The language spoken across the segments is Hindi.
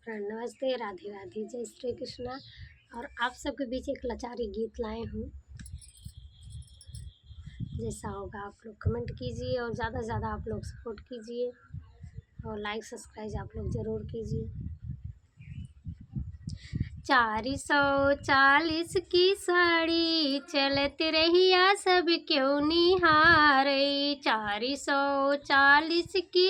फ्रेंड नमस्ते, राधे राधे, जय श्री कृष्णा। और आप सबके बीच एक लाचारी गीत लाए हूँ। जैसा होगा आप लोग कमेंट कीजिए और ज़्यादा से ज़्यादा आप लोग सपोर्ट कीजिए और लाइक सब्सक्राइब आप लोग ज़रूर कीजिए। 440 की साड़ी चलत रहिया सब क्यों निहारे। 440 की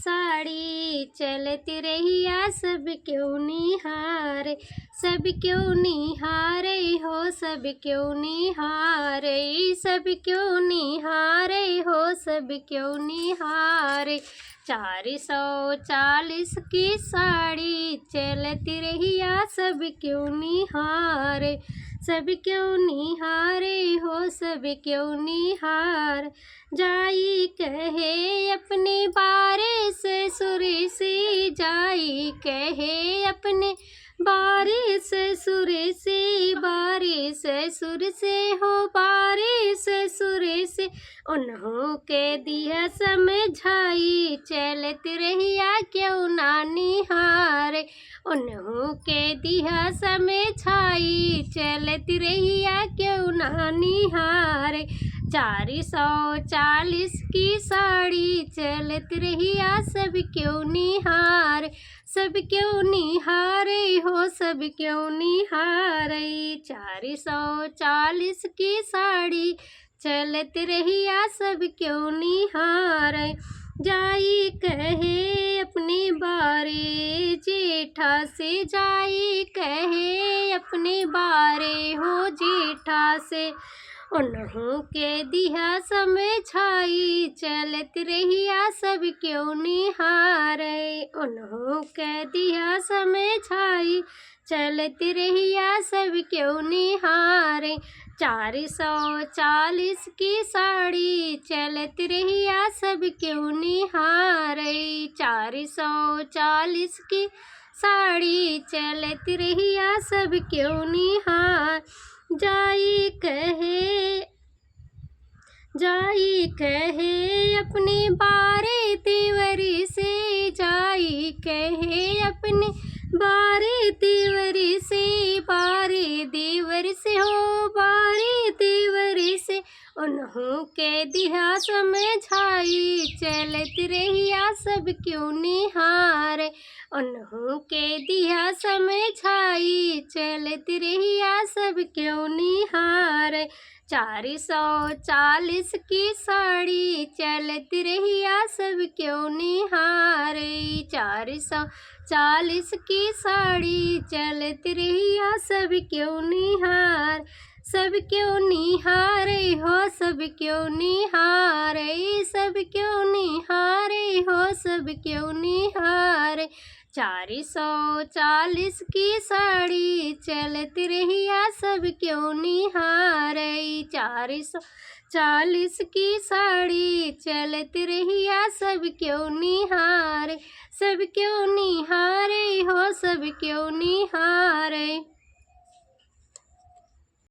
साड़ी चलत रहिया सब क्यों निहारे। सब क्यों निहारे हो, सब क्यों निहारे, सब क्यों निहारे हो, सब क्यों निहारे। 440 की साड़ी चलती रहिया सब क्यों निहारे। सब क्यों निहारे हो, सब क्यों निहार। जाई कहे अपने बारे से सुरेसी, जाई कहे अपने बारिश सुर से, बारिश सुर से हो, बारिश सुर से। उन्हों के दिया समझाई चलत रहिया क्यों ना निहारे। उन्हों के दिया समझाई चलत रहिया क्यों ना निहारे। 440 की साड़ी चलत रहिया सब क्यों निहारे। सब क्यों निहारे हो, सब क्यों निहारे। 440 की साड़ी चलत रहिया सब क्यों निहारे। जाई कहे अपने बारे जेठा से, जाई कहे अपने बारे हो जेठा से। उन्हों के दिया समझाई चलत रहिया सब क्यों निहारे। उन्हों के दिया समझाई चलत रहिया सब क्यों निहारे। 440 की साड़ी चलत रहिया सब क्यों निहारे। 440 की साड़ी चलत रहिया सब क्यों निहार। जाई कहे अपने बारे देवरी से, जाई कहे अपने बारे देवरी से, बारे देवर से हो, बारे देवर से। उन्हों के दिया समझाई चलत रहिया सब क्यों निहारे। उन्हों के दिया समझाई चलत रहिया सब क्यों निहारे। 440 की साड़ी चलत रहिया सब क्यों निहारे। 440 की साड़ी चलत रहिया सब क्यों निहार। सब क्यों निहारे हो, सब क्यों निहारे, सब क्यों निहारे हो, सब क्यों निहारे। 440 की साड़ी चलत रहिया सब क्यों निहारे। 440 की साड़ी चलत रहिया सब क्यों निहारे। सब क्यों निहारे हो, सब क्यों निहारे।